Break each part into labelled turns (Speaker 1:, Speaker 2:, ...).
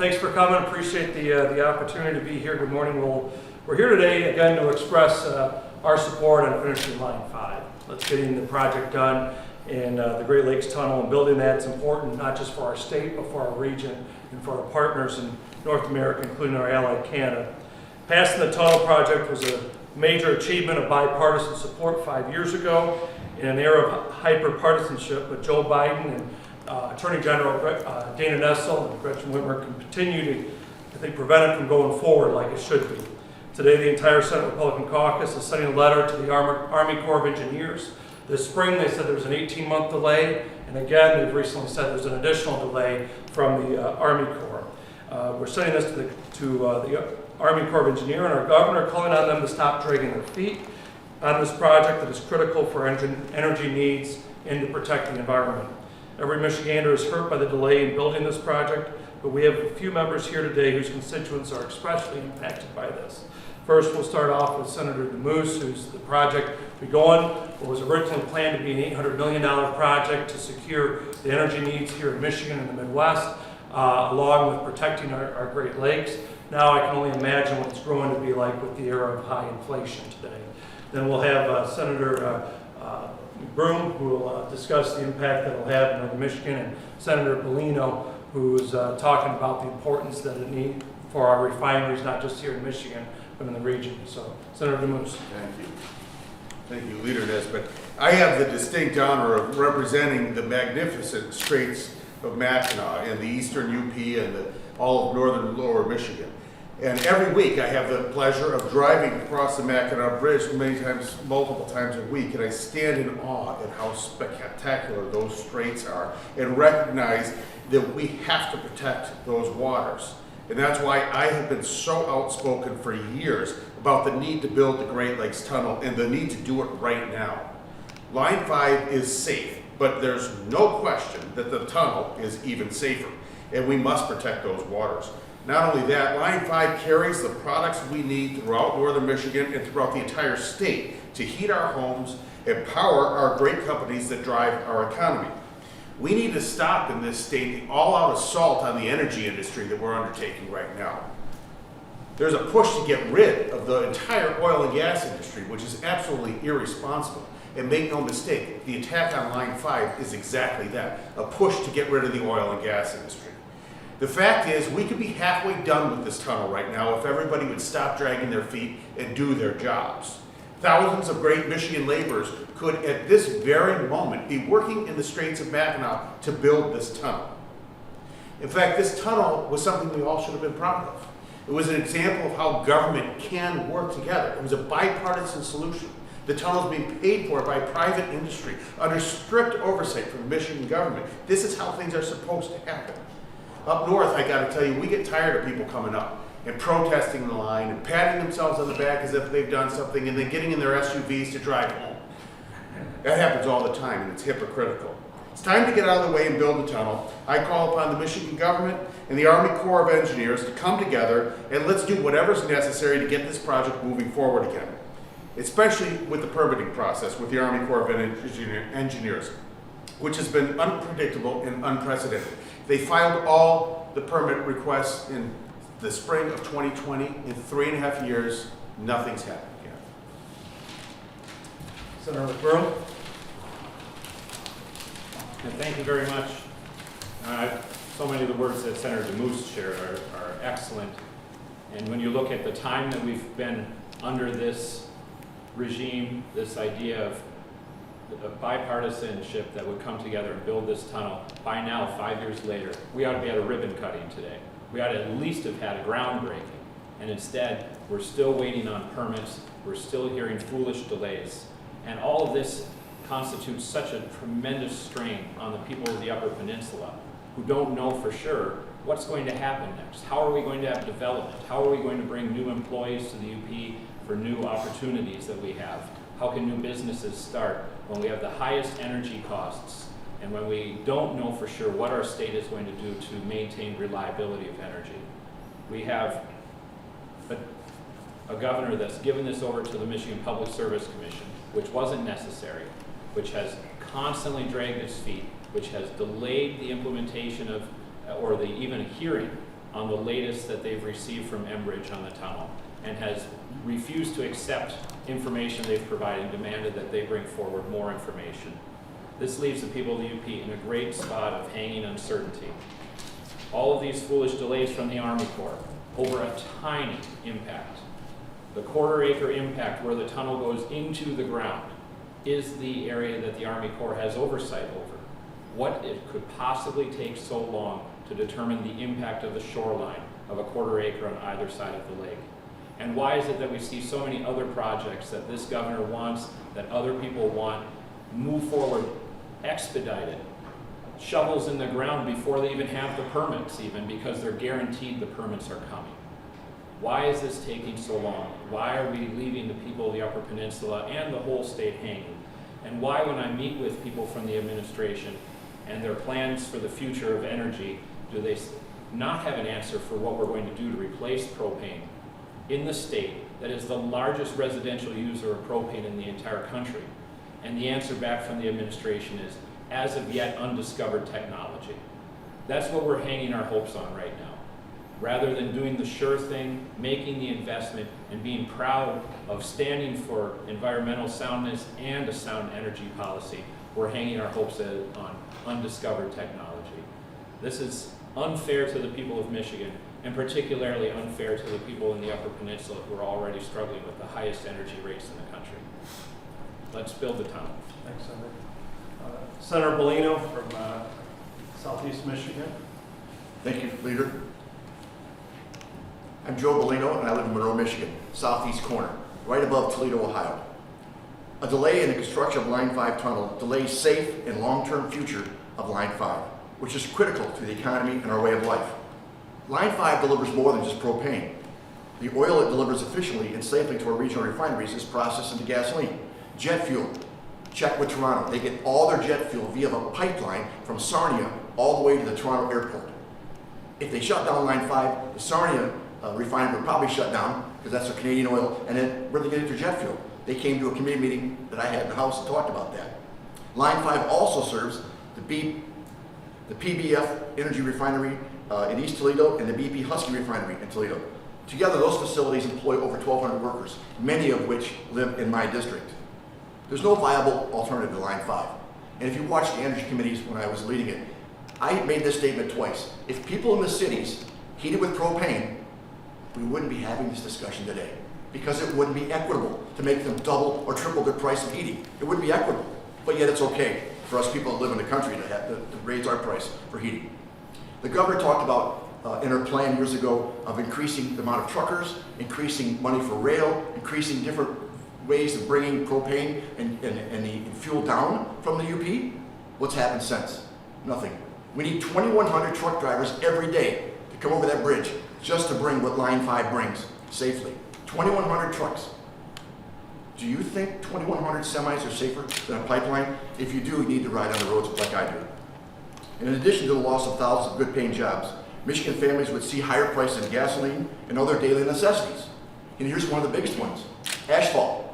Speaker 1: Thanks for coming. Appreciate the opportunity to be here. Good morning. We're here today again to express our support on finishing Line 5. Let's getting the project done in the Great Lakes Tunnel, and building that's important not just for our state but for our region and for our partners in North America, including our ally Canada. Passing the tunnel project was a major achievement of bipartisan support 5 years ago in an era of hyper-partisanship, but Joe Biden and Attorney General Dana Nessel and Gretchen Whitmer can continue to, I think, prevent it from going forward like it should be. Today, the entire Senate Republican caucus is sending a letter to the Army Corps of Engineers. This spring, they said there was an 18-month delay, and again, they've recently said there's an additional delay from the Army Corps. We're sending this to the Army Corps of Engineers and our governor, calling on them to stop dragging their feet on this project that is critical for energy needs and to protect the environment. Every Michigander is hurt by the delay in building this project, but we have a few members here today whose constituents are especially impacted by this. First, we'll start off with Senator DeMoose, who's the project we going. What was originally planned to be an $800 million project to secure the energy needs here in Michigan and the Midwest, along with protecting our Great Lakes. Now I can only imagine what it's growing to be like with the era of high inflation today. Then we'll have Senator Broom, who will discuss the impact that it'll have in Northern Michigan, and Senator Bellino, who is talking about the importance that it needs for our refineries, not just here in Michigan, but in the region. So, Senator DeMoose.
Speaker 2: Thank you. Thank you, Leader Nesbitt. I have the distinct honor of representing the magnificent straits of Mackinac and the eastern UP and all of northern lower Michigan. And every week I have the pleasure of driving across the Mackinac Bridge multiple times a week, and I stand in awe at how spectacular those straits are and recognize that we have to protect those waters. And that's why I have been so outspoken for years about the need to build the Great Lakes Tunnel and the need to do it right now. Line 5 is safe, but there's no question that the tunnel is even safer, and we must protect those waters. Not only that, Line 5 carries the products we need throughout northern Michigan and throughout the entire state to heat our homes and power our great companies that drive our economy. We need to stop in this state the all-out assault on the energy industry that we're undertaking right now. There's a push to get rid of the entire oil and gas industry, which is absolutely irresponsible. And make no mistake, the attack on Line 5 is exactly that, a push to get rid of the oil and gas industry. The fact is, we could be halfway done with this tunnel right now if everybody would stop dragging their feet and do their jobs. Thousands of great Michigan laborers could, at this very moment, be working in the Straits of Mackinac to build this tunnel. In fact, this tunnel was something we all should have been proud of. It was an example of how government can work together. It was a bipartisan solution. The tunnel is being paid for by private industry under strict oversight from Michigan government. This is how things are supposed to happen. Up north, I gotta tell you, we get tired of people coming up and protesting the line and patting themselves on the back as if they've done something and then getting in their SUVs to drive home. That happens all the time, and it's hypocritical. It's time to get out of the way and build the tunnel. I call upon the Michigan government and the Army Corps of Engineers to come together and let's do whatever's necessary to get this project moving forward again, especially with the permitting process with the Army Corps of Engineers, which has been unpredictable and unprecedented. They filed all the permit requests in the spring of 2020. In 3.5 years, nothing's happened yet.
Speaker 1: Senator Broom.
Speaker 3: And thank you very much. So many of the words that Senator DeMoose shared are excellent. And when you look at the time that we've been under this regime, this idea of bipartisanship that would come together and build this tunnel, by now, 5 years later, we ought to be at a ribbon cutting today. We ought to at least have had a groundbreaking. And instead, we're still waiting on permits. We're still hearing foolish delays. And all of this constitutes such a tremendous strain on the people of the Upper Peninsula who don't know for sure what's going to happen next. How are we going to have development? How are we going to bring new employees to the UP for new opportunities that we have? How can new businesses start when we have the highest energy costs and when we don't know for sure what our state is going to do to maintain reliability of energy? We have a governor that's given this over to the Michigan Public Service Commission, which wasn't necessary, which has constantly dragged its feet, which has delayed the implementation of, or even a hearing on the latest that they've received from Enbridge on the tunnel and has refused to accept information they've provided and demanded that they bring forward more information. This leaves the people of the UP in a great spot of hanging uncertainty. All of these foolish delays from the Army Corps over a tiny impact. The quarter-acre impact where the tunnel goes into the ground is the area that the Army Corps has oversight over. What it could possibly take so long to determine the impact of the shoreline of a quarter acre on either side of the lake? And why is it that we see so many other projects that this governor wants, that other people want, move forward expedited, shovels in the ground before they even have the permits even, because they're guaranteed the permits are coming? Why is this taking so long? Why are we leaving the people of the Upper Peninsula and the whole state hanging? And why, when I meet with people from the administration and their plans for the future of energy, do they not have an answer for what we're going to do to replace propane in the state that is the largest residential user of propane in the entire country? And the answer back from the administration is, as of yet, undiscovered technology. That's what we're hanging our hopes on right now. Rather than doing the sure thing, making the investment, and being proud of standing for environmental soundness and a sound energy policy, we're hanging our hopes on undiscovered technology. This is unfair to the people of Michigan, and particularly unfair to the people in the Upper Peninsula who are already struggling with the highest energy rates in the country. Let's build the tunnel.
Speaker 1: Thanks, Senator. Senator Bellino from Southeast Michigan.
Speaker 4: Thank you, Leader. I'm Joe Bellino, and I live in Monroe, Michigan, southeast corner, right above Toledo, Ohio. A delay in the construction of Line 5 tunnel delays safe and long-term future of Line 5, which is critical to the economy and our way of life. Line 5 delivers more than just propane. The oil it delivers efficiently and safely to our regional refineries is processed into gasoline. Jet fuel, check with Toronto. They get all their jet fuel via a pipeline from Sarnia all the way to the Toronto airport. If they shut down Line 5, the Sarnia refinery would probably shut down because that's their Canadian oil, and then where they get their jet fuel? They came to a committee meeting that I had in the House and talked about that. Line 5 also serves the PBF Energy Refinery in East Toledo and the BP Husky Refinery in Toledo. Together, those facilities employ over 1,200 workers, many of which live in my district. There's no viable alternative to Line 5. And if you watch the energy committees when I was leading it, I made this statement twice. If people in the cities heated with propane, we wouldn't be having this discussion today, because it wouldn't be equitable to make them double or triple their price of heating. It wouldn't be equitable, but yet it's okay for us people that live in the country to raise our price for heating. The governor talked about in her plan years ago of increasing the amount of truckers, increasing money for rail, increasing different ways of bringing propane and the fuel down from the UP. What's happened since? Nothing. We need 2,100 truck drivers every day to come over that bridge just to bring what Line 5 brings safely. 2,100 trucks. Do you think 2,100 semis are safer than a pipeline? If you do, you need to ride on the roads like I do. And in addition to the loss of thousands of good-paying jobs, Michigan families would see higher prices in gasoline and other daily necessities. And here's one of the biggest ones: asphalt.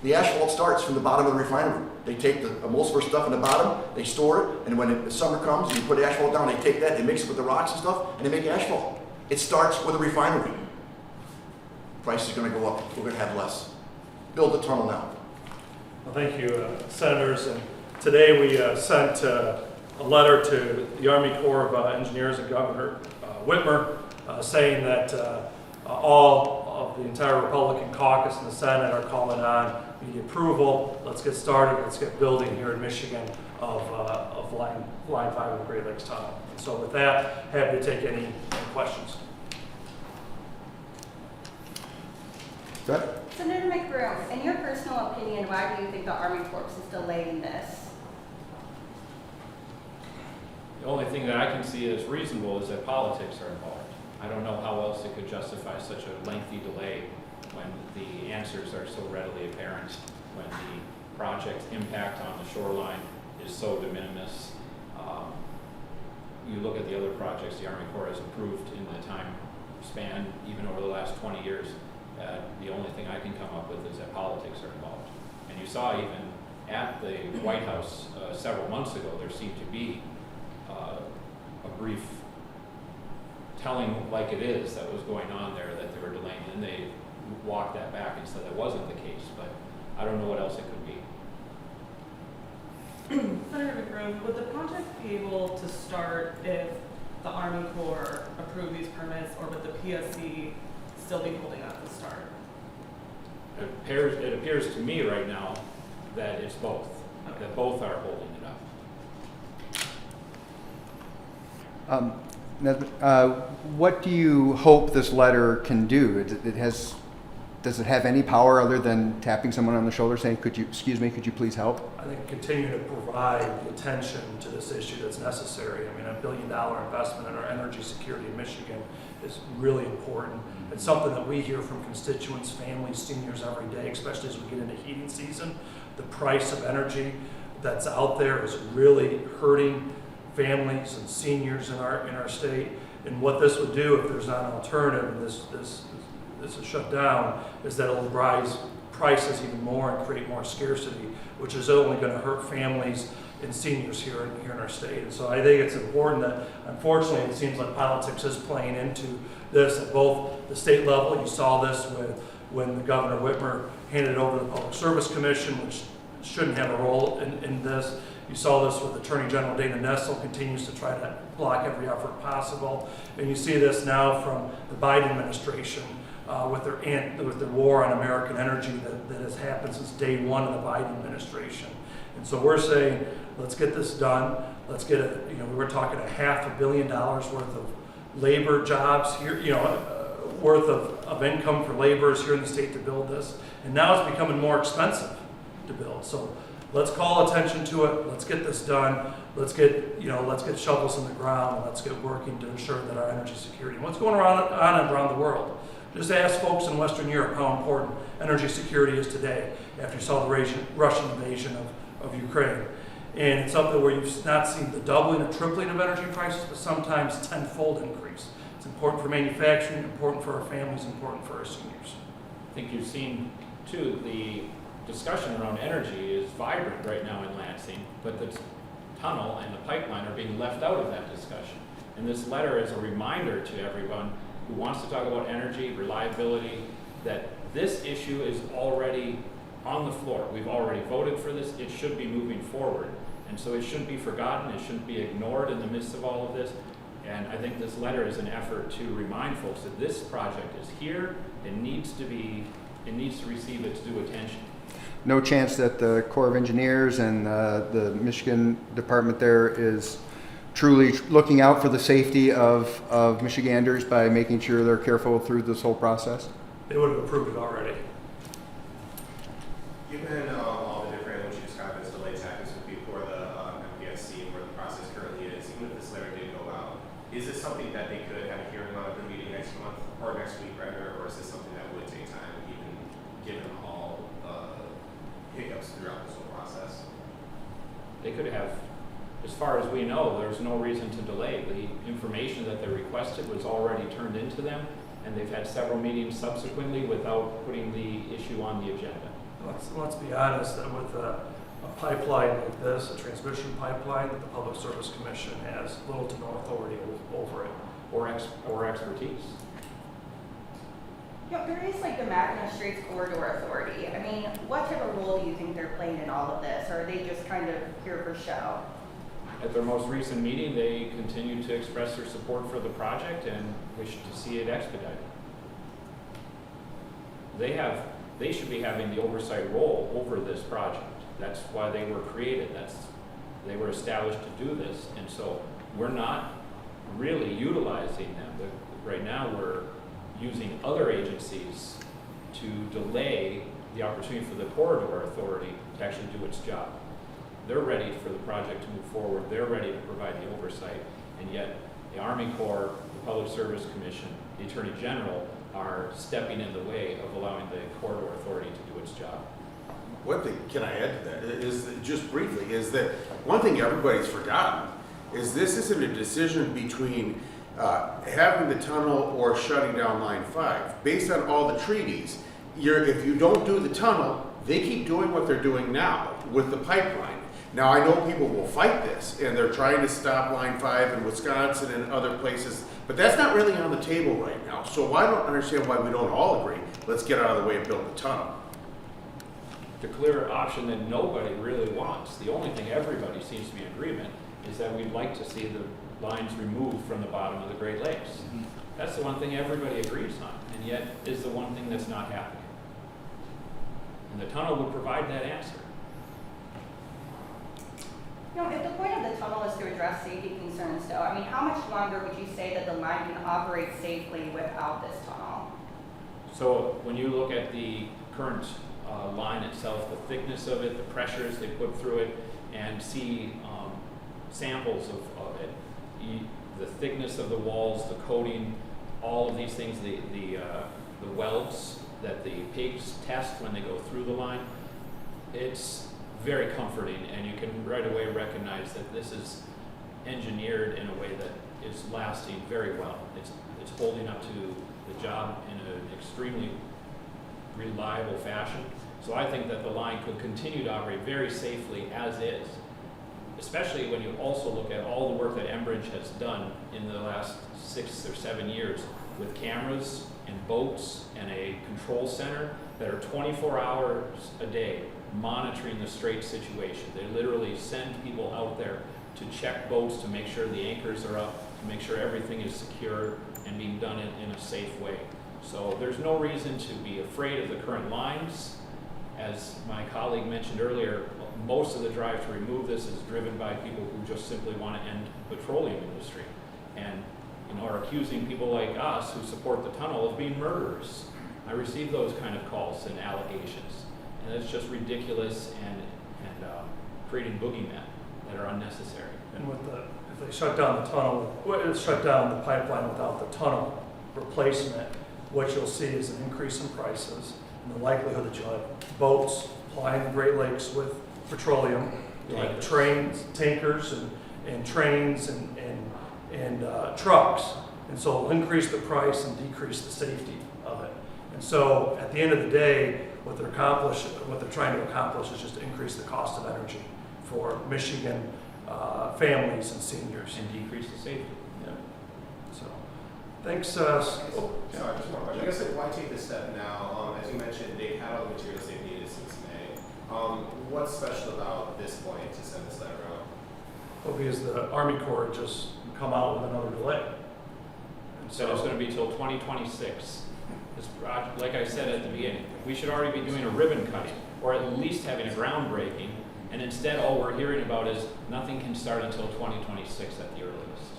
Speaker 4: The asphalt starts from the bottom of the refinery. They take most of our stuff in the bottom, they store it, and when the summer comes and you put asphalt down, they take that, they mix it with the rocks and stuff, and they make asphalt. It starts with a refinery. Price is going to go up. We're going to have less. Build the tunnel now.
Speaker 1: Well, thank you, Senators. And today we sent a letter to the Army Corps of Engineers and Governor Whitmer saying that all of the entire Republican caucus in the Senate are calling on the approval. Let's get started. Let's get building here in Michigan of line 5 of the Great Lakes Tunnel. And so with that, happy to take any questions.
Speaker 5: Senator McBroom, in your personal opinion, why do you think the Army Corps is delaying this?
Speaker 3: The only thing that I can see as reasonable is that politics are involved. I don't know how else it could justify such a lengthy delay when the answers are so readily apparent, when the project's impact on the shoreline is so de minimis. You look at the other projects the Army Corps has approved in the time span, even over the last 20 years, the only thing I can come up with is that politics are involved. And you saw even at the White House several months ago, there seemed to be a brief telling like it is that was going on there, that they were delaying, and they walked that back and said that wasn't the case, but I don't know what else it could be.
Speaker 6: Senator McBroom, would the project be able to start if the Army Corps approved these permits, or would the PSC still be holding up the start?
Speaker 3: It appears to me right now that it's both,
Speaker 6: Okay.
Speaker 3: that both are holding it up.
Speaker 7: What do you hope this letter can do? Does it have any power other than tapping someone on the shoulder saying, could you please help?
Speaker 1: I think continue to provide the attention to this issue that's necessary. I mean, $1 billion investment in our energy security in Michigan is really important. It's something that we hear from constituents, families, seniors every day, especially as we get into heating season. The price of energy that's out there is really hurting families and seniors in our state. And what this would do if there's not an alternative and this is shut down is that it'll rise prices even more and create more scarcity, which is only going to hurt families and seniors here in our state. And so I think it's important that, unfortunately, it seems like politics is playing into this at both the state level. You saw this when the Governor Whitmer handed it over to the Public Service Commission, which shouldn't have a role in this. You saw this with Attorney General Dana Nessel continues to try to block every effort possible. And you see this now from the Biden administration with their war on American energy that has happened since day one of the Biden administration. And so we're saying, let's get this done. Let's get it, we were talking $500 million worth of labor jobs here, worth of income for laborers here in the state to build this. And now it's becoming more expensive to build. So let's call attention to it. Let's get this done. Let's get shovels in the ground. And let's get working to ensure that our energy security. And what's going on around the world? Just ask folks in Western Europe how important energy security is today after you saw the Russian invasion of Ukraine. And it's something where you've not seen the doubling or tripling of energy prices, but sometimes tenfold increase. It's important for manufacturing, important for our families, important for our seniors.
Speaker 3: I think you've seen, too, the discussion around energy is vibrant right now in Lansing, but the tunnel and the pipeline are being left out of that discussion. And this letter is a reminder to everyone who wants to talk about energy, reliability, that this issue is already on the floor. We've already voted for this. It should be moving forward. And so it shouldn't be forgotten. It shouldn't be ignored in the midst of all of this. And I think this letter is an effort to remind folks that this project is here. It needs to receive its due attention.
Speaker 7: No chance that the Corps of Engineers and the Michigan department there is truly looking out for the safety of Michiganders by making sure they're careful through this whole process?
Speaker 1: They would have approved it already.
Speaker 8: Given all the different, what you described as delay tactics before the MPSC, where the process currently is, even if this letter did go out, is this something that they could have a hearing on at the meeting next month, or next week rather, or is this something that would take time, even given all hiccups throughout this whole process?
Speaker 3: They could have, as far as we know, there's no reason to delay. The information that they requested was already turned into them, and they've had several meetings subsequently without putting the issue on the agenda.
Speaker 1: Let's be honest, that with a pipeline like this, a transmission pipeline, that the Public Service Commission has little to no authority over it.
Speaker 3: Or expertise.
Speaker 5: There is like the Mackinac Straits Corridor Authority. I mean, what type of role do you think they're playing in all of this? Or are they just kind of here for show?
Speaker 3: At their most recent meeting, they continued to express their support for the project and wished to see it expedited. They should be having the oversight role over this project. That's why they were created. They were established to do this. And so we're not really utilizing them. Right now we're using other agencies to delay the opportunity for the Corridor Authority to actually do its job. They're ready for the project to move forward. They're ready to provide the oversight. And yet the Army Corps, the Public Service Commission, the Attorney General are stepping in the way of allowing the Corridor Authority to do its job.
Speaker 2: One thing, can I add to that, is that just briefly, is that one thing everybody's forgotten is this isn't a decision between having the tunnel or shutting down Line 5. Based on all the treaties, if you don't do the tunnel, they keep doing what they're doing now with the pipeline. Now, I know people will fight this, and they're trying to stop Line 5 in Wisconsin and other places But that's not really on the table right now, so I don't understand why we don't all agree, let's get out of the way and build the tunnel.
Speaker 3: The clear option that nobody really wants, the only thing everybody seems to be in agreement, is that we'd like to see the lines removed from the bottom of the Great Lakes. That's the one thing everybody agrees on, and yet is the one thing that's not happening. And the tunnel would provide that answer.
Speaker 5: You know, if the point of the tunnel is to address safety concerns though, I mean, how much longer would you say that the line can operate safely without this tunnel?
Speaker 3: So when you look at the current line itself, the thickness of it, the pressures they put through it, and see samples of it, the thickness of the walls, the coating, all of these things, the welds that the pigs test when they go through the line, it's very comforting, and you can right away recognize that this is engineered in a way that is lasting very well. It's holding up to the job in an extremely reliable fashion. So I think that the line could continue to operate very safely as is, especially when you also look at all the work that Enbridge has done in the last 6 or 7 years with cameras and boats and a control center that are 24 hours a day monitoring the strait situation. They literally send people out there to check boats, to make sure the anchors are up, to make sure everything is secure and being done in a safe way. So there's no reason to be afraid of the current lines. As my colleague mentioned earlier, most of the drive to remove this is driven by people who just simply want to end the petroleum industry and are accusing people like us who support the tunnel of being murderers. I receive those kind of calls and allegations, and it's just ridiculous and creating boogeymen that are unnecessary.
Speaker 1: And if they shut down the tunnel, shut down the pipeline without the tunnel replacement, what you'll see is an increase in prices and the likelihood that you'll have boats plying the Great Lakes with petroleum, like trains, tankers, and trains and trucks. And so it'll increase the price and decrease the safety of it. And so at the end of the day, what they're trying to accomplish is just to increase the cost of energy for Michigan families and seniors.
Speaker 3: And decrease the safety.
Speaker 1: Yeah. So, thanks.
Speaker 8: Sorry, just one question. I guess like, why take this step now? As you mentioned, they've had all the materials they've needed since May. What's special about this point to send this letter out?
Speaker 1: Well, because the Army Corps just come out with another delay. And
Speaker 3: So it's going to be till 2026. This project, like I said at the beginning, we should already be doing a ribbon cutting, or at least having a groundbreaking, and instead all we're hearing about is nothing can start until 2026 at the earliest,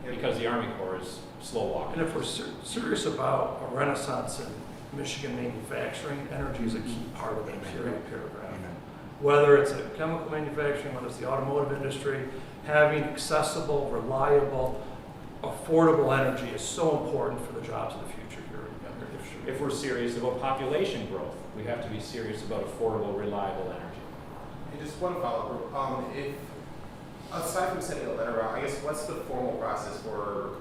Speaker 3: because the Army Corps is slow walking.
Speaker 1: And if we're serious about a renaissance in Michigan manufacturing, energy is a key part of that paragraph. Whether it's a chemical manufacturing, whether it's the automotive industry, having accessible, reliable, affordable energy is so important for the jobs of the future here in our district.
Speaker 3: If we're serious about population growth, we have to be serious about affordable, reliable energy.
Speaker 8: And just one follow-up. If aside from sending a letter out, I guess what's the formal process for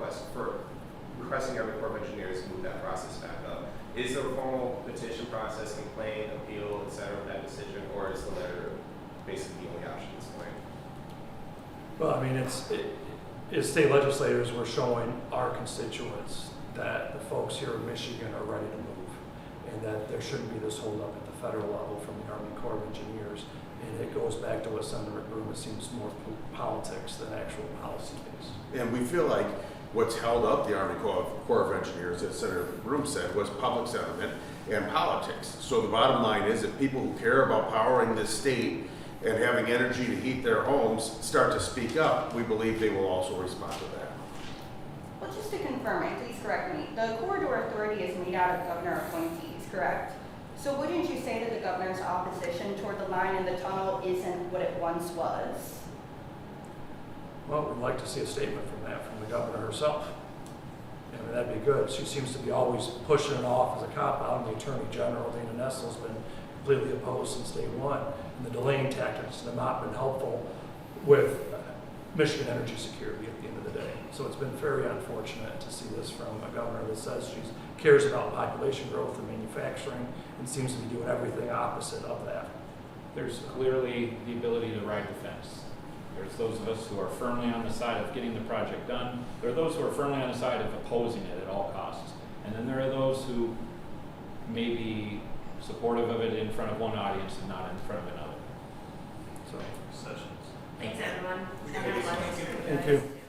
Speaker 8: requesting Army Corps of Engineers to move that process back up? Is there a formal petition process, complaint, appeal, et cetera, of that decision, or is the letter basically the only option at this point?
Speaker 1: Well, I mean, as state legislators, we're showing our constituents that the folks here in Michigan are ready to move, and that there shouldn't be this holdup at the federal level from the Army Corps of Engineers. And it goes back to what Senator McBroom, it seems more politics than actual policy based.
Speaker 2: And we feel like what's held up the Army Corps of Engineers, as Senator McBroom said, was public sentiment and politics. So the bottom line is that people who care about powering this state and having energy to heat their homes start to speak up, we believe they will also respond to that.
Speaker 5: Well, just to confirm, and please correct me, the corridor authority is made out of governor appointees, correct? So wouldn't you say that the governor's opposition toward the line in the tunnel isn't what it once was?
Speaker 1: Well, we'd like to see a statement from the governor herself. I mean, that'd be good. She seems to be always pushing it off as a cop-out, and the Attorney General, Dana Nessel's been completely opposed since day one. And the delaying tactics have not been helpful with Michigan energy security at the end of the day. So it's been very unfortunate to see this from a governor that says she cares about population growth and manufacturing and seems to be doing everything opposite of that.
Speaker 3: There's clearly the ability to ride the fence. There's those of us who are firmly on the side of getting the project done. There are those who are firmly on the side of opposing it at all costs. And then there are those who may be supportive of it in front of one audience and not in front of another. So,
Speaker 9: Thanks, everyone. Have a good one.
Speaker 1: Thank you.